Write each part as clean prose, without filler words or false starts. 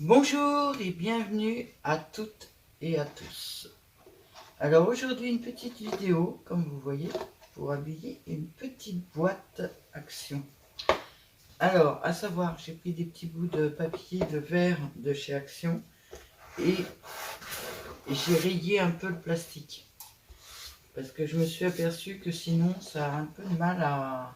Bonjour et bienvenue à toutes et à tous. Alors aujourd'hui une petite vidéo, comme vous voyez, pour habiller une petite boîte Action. Alors, à savoir, j'ai pris des petits bouts de papier de verre de chez Action et j'ai rayé un peu le plastique. Parce que je me suis aperçu que sinon ça a un peu de mal à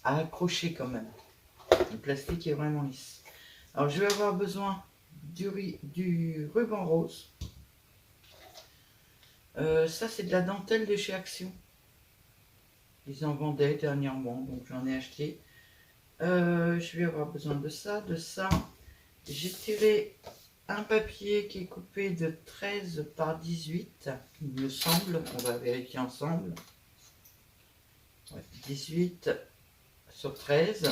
accrocher quand même. Le plastique est vraiment lisse. Alors je vais avoir besoin du ruban rose. Ça c'est de la dentelle de chez Action. Ils en vendaient dernièrement, donc j'en ai acheté. Je vais avoir besoin de ça, de ça. J'ai tiré un papier qui est coupé de 13 par 18, il me semble. On va vérifier ensemble. Ouais, 18 sur 13.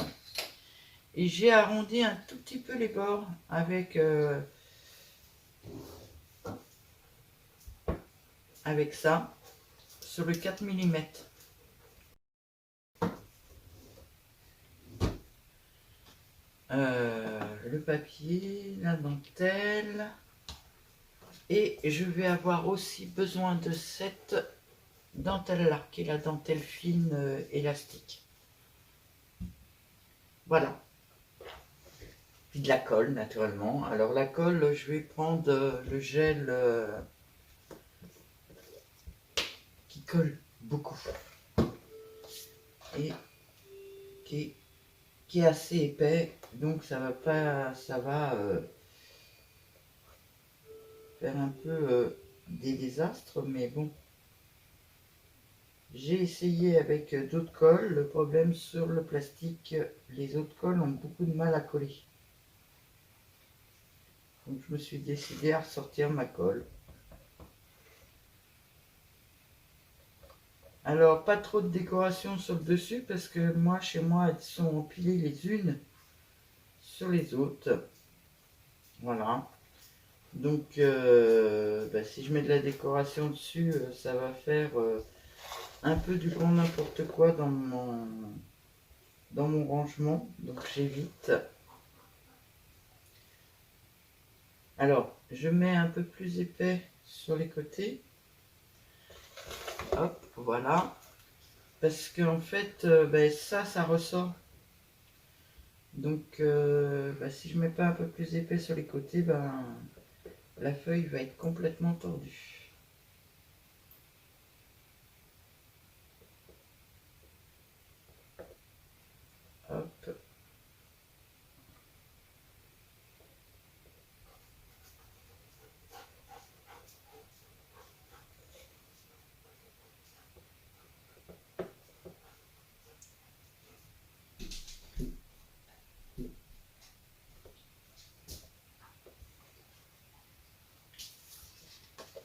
Et j'ai arrondi un tout petit peu les bords avec ça sur le 4 mm. Le papier, la dentelle. Et je vais avoir aussi besoin de cette dentelle là, qui est la dentelle fine élastique. Voilà. Puis de la colle, naturellement. Alors la colle, je vais prendre le gel qui colle beaucoup. Et qui est assez épais. Donc ça va pas. Ça va faire un peu des désastres. Mais bon. J'ai essayé avec d'autres colles. Le problème sur le plastique, les autres colles ont beaucoup de mal à coller. Donc je me suis décidé à ressortir ma colle. Alors pas trop de décoration sur le dessus parce que moi chez moi elles sont empilées les unes sur les autres. Voilà. Donc si je mets de la décoration dessus, ça va faire un peu du grand n'importe quoi dans mon rangement. Donc j'évite. Alors je mets un peu plus épais sur les côtés. Hop, voilà. Parce qu'en fait, ça ressort. Donc, si je mets pas un peu plus épais sur les côtés, la feuille va être complètement tordue. Hop.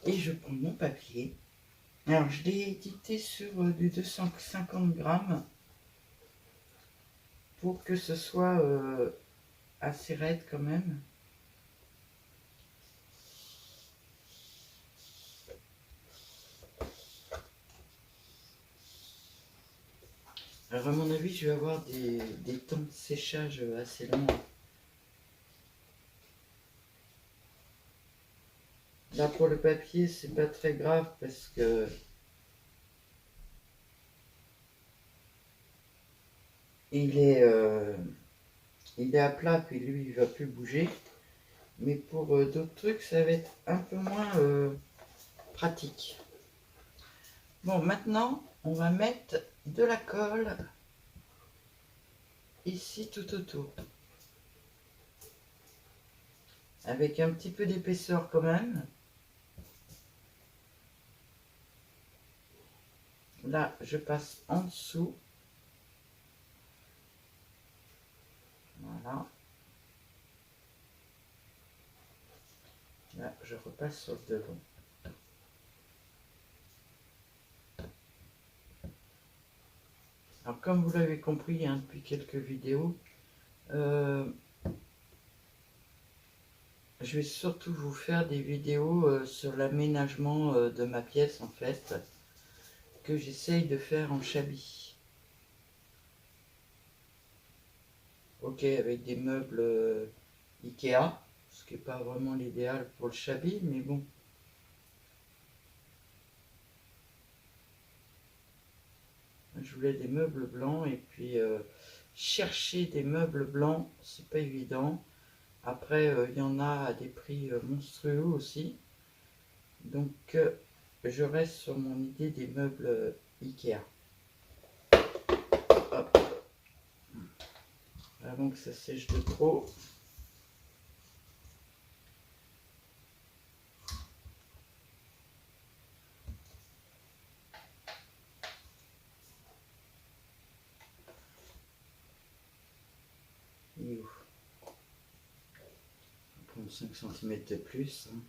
Et je prends mon papier. Alors, je l'ai édité sur du 250 grammes pour que ce soit assez raide quand même. Alors, à mon avis, je vais avoir des temps de séchage assez longs. Là, pour le papier, c'est pas très grave parce que il est à plat, puis lui, il va plus bouger. Mais pour d'autres trucs, ça va être un peu moins pratique. Bon, maintenant, on va mettre de la colle ici tout autour. Avec un petit peu d'épaisseur quand même. Là, je passe en dessous. Voilà. Là, je repasse sur le devant. Alors, comme vous l'avez compris depuis quelques vidéos, je vais surtout vous faire des vidéos sur l'aménagement de ma pièce, en fait, que j'essaye de faire en chablis. Ok, avec des meubles Ikea. qui n'est pas vraiment l'idéal pour le Chabi, mais bon. Je voulais des meubles blancs et puis chercher des meubles blancs, c'est pas évident. Après, il y en a à des prix monstrueux aussi. Donc, je reste sur mon idée des meubles Ikea. Hop. Avant que ça sèche de trop. Il est où? On va prendre 5 cm de plus. Hein.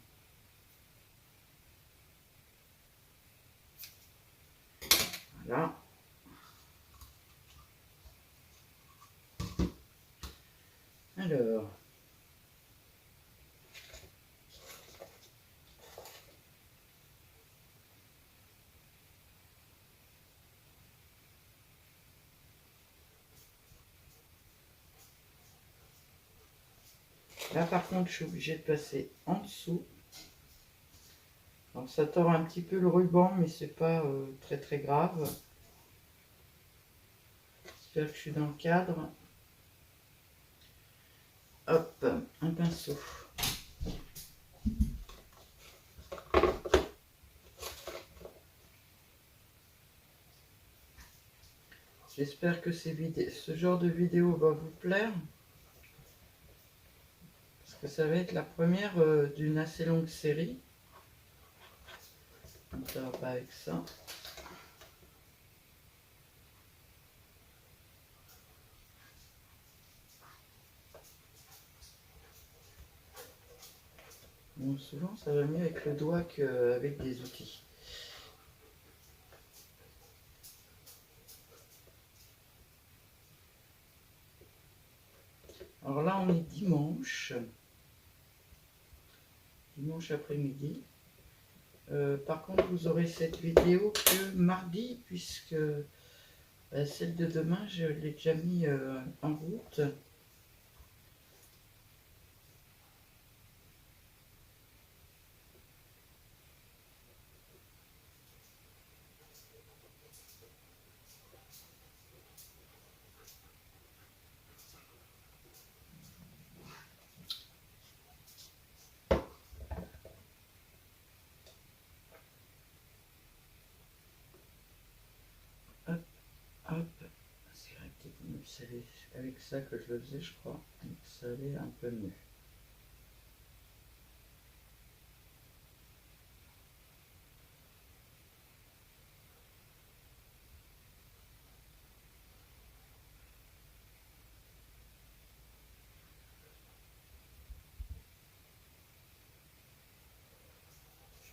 Voilà. Alors. Là par contre je suis obligée de passer en dessous. Donc ça tord un petit peu le ruban mais c'est pas très très grave. J'espère que je suis dans le cadre. Hop, un pinceau. J'espère que ce genre de vidéo va vous plaire. Parce que ça va être la première d'une assez longue série. Donc ça va pas avec ça. Bon, souvent ça va mieux avec le doigt qu'avec des outils. Alors là on est dimanche après-midi. Par contre vous aurez cette vidéo que mardi puisque celle de demain je l'ai déjà mis en route. Hop, c'est vrai que c'est avec ça que je le faisais, je crois. Donc ça allait un peu mieux.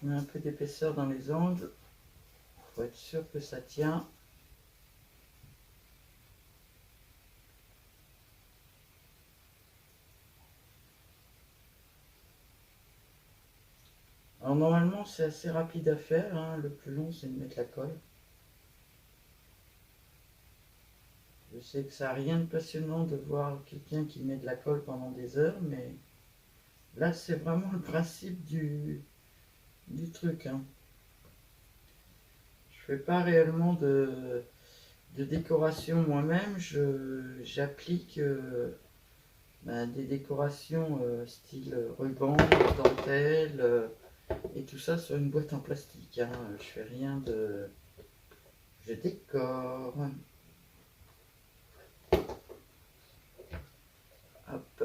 Je mets un peu d'épaisseur dans les angles pour être sûr que ça tient. Alors normalement c'est assez rapide à faire, hein. Le plus long c'est de mettre la colle. Je sais que ça n'a rien de passionnant de voir quelqu'un qui met de la colle pendant des heures, mais là c'est vraiment le principe du truc. Hein. Je fais pas réellement de décoration moi-même, j'applique des décorations style ruban, dentelle et tout ça sur une boîte en plastique. Hein. Je fais rien de... Je décore. Hop.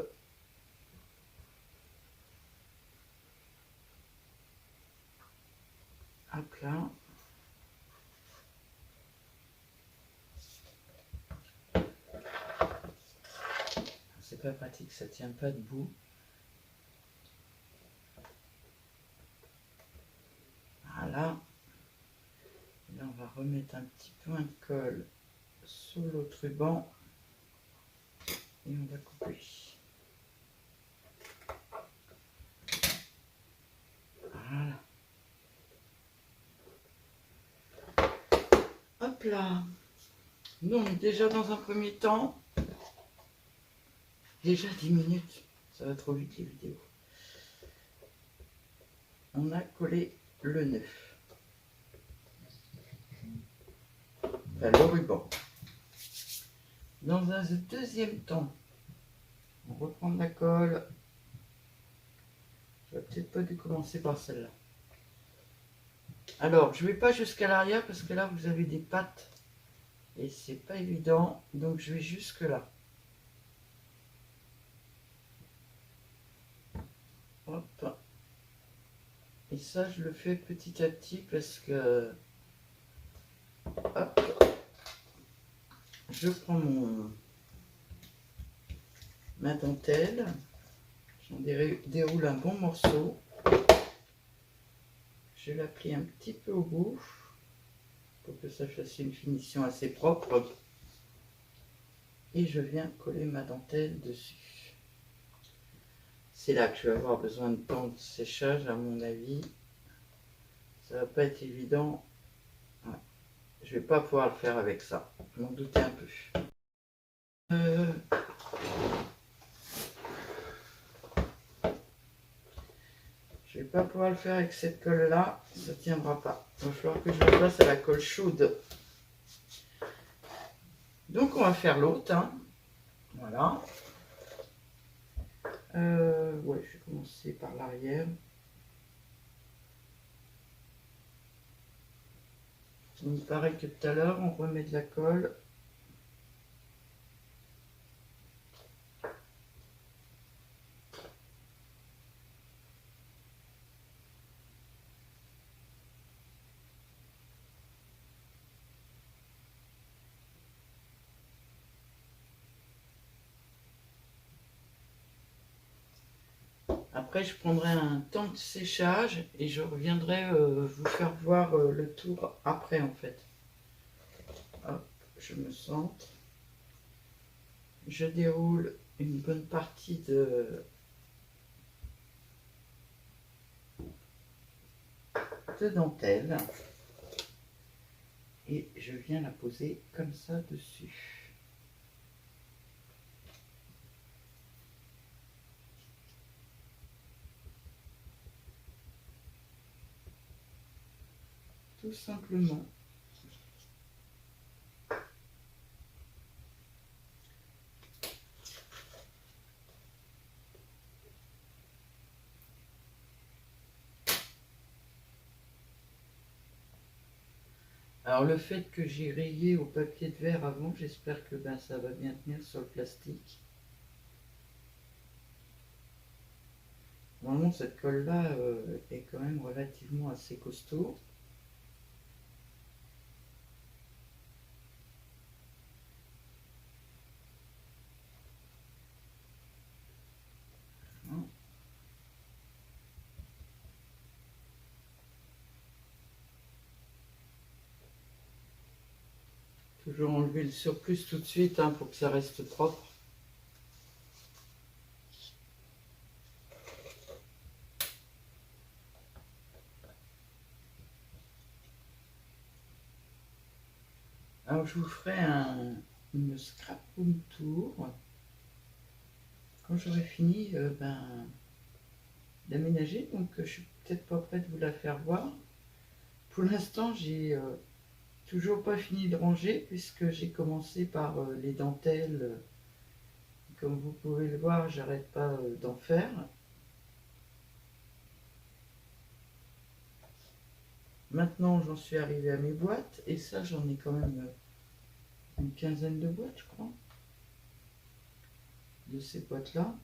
Hop là. C'est pas pratique, ça tient pas debout. Voilà. Et là, on va remettre un petit point de colle sur l'autre ruban et on va couper. Voilà. Hop là. Donc, déjà dans un premier temps, déjà 10 minutes. Ça va trop vite les vidéos. on a collé le nœud. Enfin, le ruban. Dans un deuxième temps, on reprend de la colle. Je vais peut-être pas dû commencer par celle-là. Alors, je ne vais pas jusqu'à l'arrière parce que là, vous avez des pattes et c'est pas évident. Donc, je vais jusque là. Hop. Et ça, je le fais petit à petit parce que... Hop. Je prends ma dentelle. J'en déroule un bon morceau. Je la plie un petit peu au bout pour que ça fasse une finition assez propre. Et je viens coller ma dentelle dessus. C'est là que je vais avoir besoin de temps de séchage, à mon avis. Ça va pas être évident. Ouais. Je vais pas pouvoir le faire avec ça. Je m'en doutais un peu. Je vais pas pouvoir le faire avec cette colle là. Ça tiendra pas. Il va falloir que je le fasse à la colle chaude. Donc on va faire l'autre. Hein. Voilà. Ouais, je vais commencer par l'arrière. Donc pareil que tout à l'heure, on remet de la colle. Après, je prendrai un temps de séchage et je reviendrai vous faire voir le tour après en fait. Hop, je me centre. Je déroule une bonne partie de dentelle et je viens la poser comme ça dessus. Tout simplement. Alors le fait que j'ai rayé au papier de verre avant, j'espère que ça va bien tenir sur le plastique. Normalement cette colle là est quand même relativement assez costaud. Toujours enlever le surplus tout de suite pour que ça reste propre. Alors je vous ferai une scrapbook tour quand j'aurai fini d'aménager. Donc je suis peut-être pas prête de vous la faire voir. Pour l'instant j'ai toujours pas fini de ranger puisque j'ai commencé par les dentelles. Comme vous pouvez le voir, j'arrête pas d'en faire. Maintenant j'en suis arrivé à mes boîtes et ça j'en ai quand même une quinzaine de boîtes je crois. De ces boîtes là.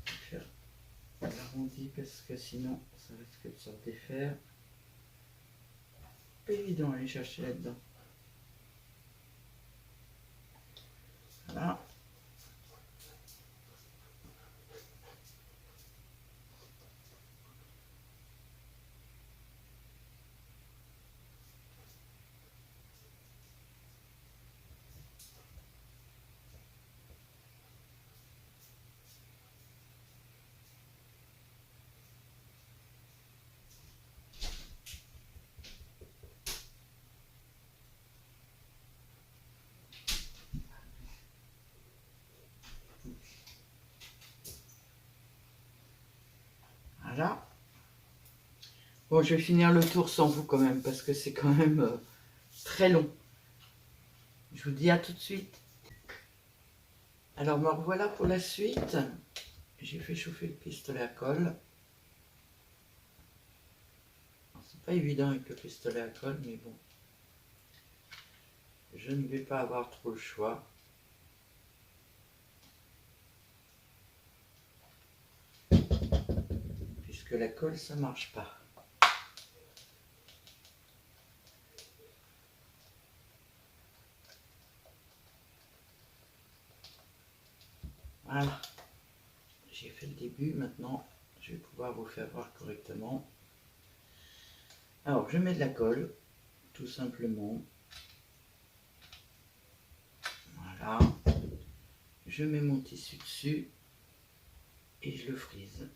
Je vais faire l'arrondi parce que sinon ça risque de se défaire. Pas évident à aller chercher là-dedans. Voilà. Bon, je vais finir le tour sans vous quand même, parce que c'est quand même très long. Je vous dis à tout de suite. Alors me revoilà pour la suite. J'ai fait chauffer le pistolet à colle. C'est pas évident avec le pistolet à colle, mais bon. Je ne vais pas avoir trop le choix. Puisque la colle, ça marche pas. Voilà. J'ai fait le début, maintenant je vais pouvoir vous faire voir correctement. Alors je mets de la colle, tout simplement. Voilà. Je mets mon tissu dessus et je le frise.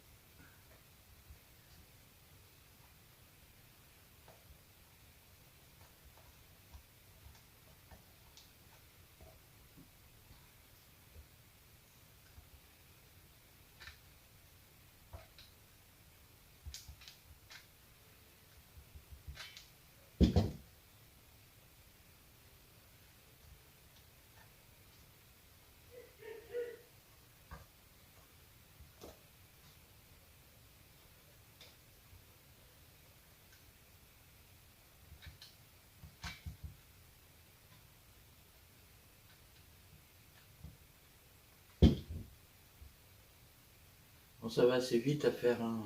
Bon, ça va assez vite à faire, hein,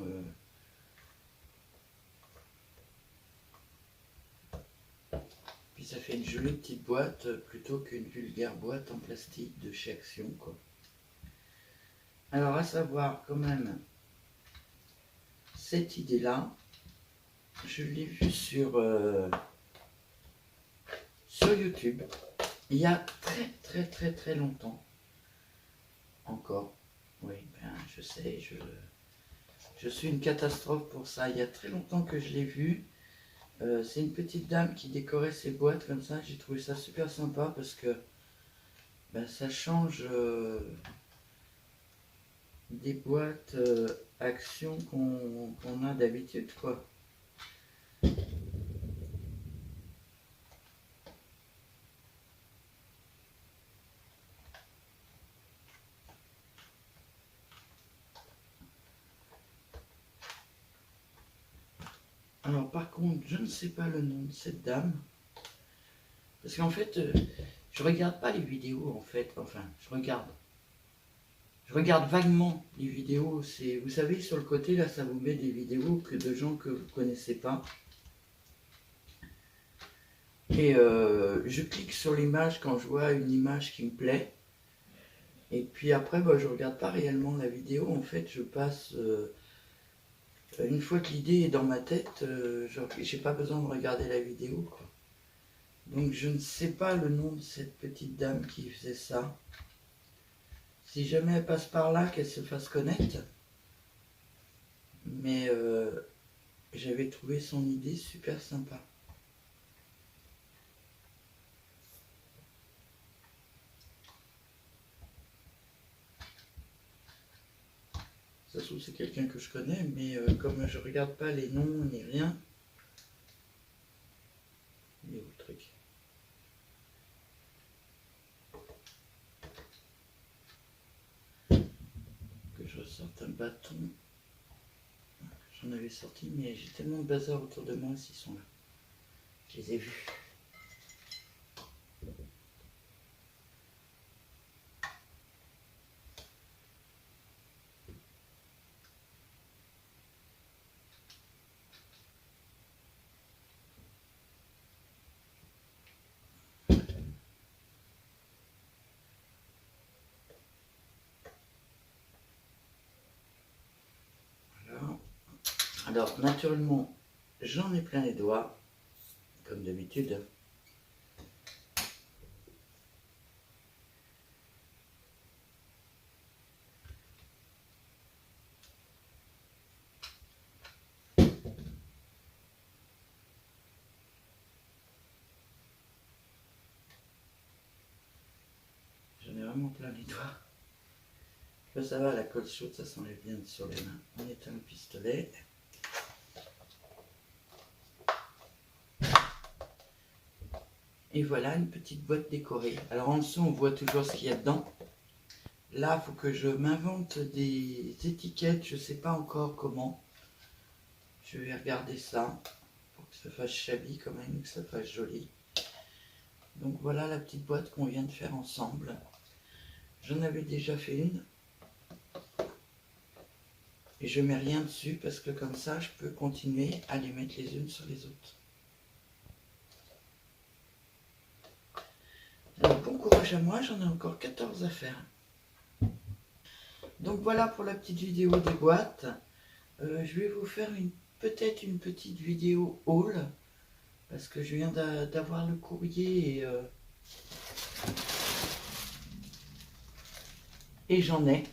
Puis ça fait une jolie petite boîte plutôt qu'une vulgaire boîte en plastique de chez Action, quoi. Alors à savoir quand même, cette idée-là, je l'ai vue sur YouTube, il y a très longtemps. Encore. Oui, ben je sais, je suis une catastrophe pour ça. Il y a très longtemps que je l'ai vue. C'est une petite dame qui décorait ses boîtes comme ça. J'ai trouvé ça super sympa parce que ben, ça change des boîtes Action qu'on a d'habitude, quoi. Alors par contre, je ne sais pas le nom de cette dame. Parce qu'en fait, je regarde pas les vidéos en fait. Enfin, je regarde vaguement les vidéos. C'est, vous savez, sur le côté là, ça vous met des vidéos de gens que vous connaissez pas. Et je clique sur l'image quand je vois une image qui me plaît. Et puis après, bah, je regarde pas réellement la vidéo. En fait, je passe. Une fois que l'idée est dans ma tête, j'ai pas besoin de regarder la vidéo, quoi. Donc je ne sais pas le nom de cette petite dame qui faisait ça. Si jamais elle passe par là, qu'elle se fasse connaître. Mais j'avais trouvé son idée super sympa. Ça se trouve c'est quelqu'un que je connais, mais comme je regarde pas les noms ni rien. Il est où le truc? Que je ressorte un bâton. J'en avais sorti, mais j'ai tellement de bazar autour de moi s'ils sont là. Je les ai vus. Alors, naturellement, j'en ai plein les doigts, comme d'habitude. J'en ai vraiment plein les doigts. Là, ça va, la colle chaude, ça s'enlève bien sur les mains. On éteint le pistolet. Et voilà une petite boîte décorée. Alors en dessous, on voit toujours ce qu'il y a dedans. Là, il faut que je m'invente des étiquettes. Je ne sais pas encore comment. Je vais regarder ça. Pour que ça fasse shabby quand même, que ça fasse joli. Donc voilà la petite boîte qu'on vient de faire ensemble. J'en avais déjà fait une. Et je mets rien dessus parce que comme ça, je peux continuer à les mettre les unes sur les autres. Alors, bon courage à moi, j'en ai encore 14 à faire. Donc voilà pour la petite vidéo des boîtes. Je vais vous faire peut-être une petite vidéo haul parce que je viens d'avoir le courrier et j'en ai.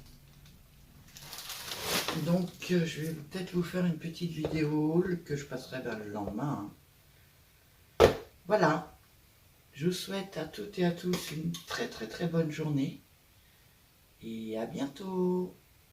Donc je vais peut-être vous faire une petite vidéo haul que je passerai le lendemain. Voilà. Je vous souhaite à toutes et à tous une très très très bonne journée et à bientôt.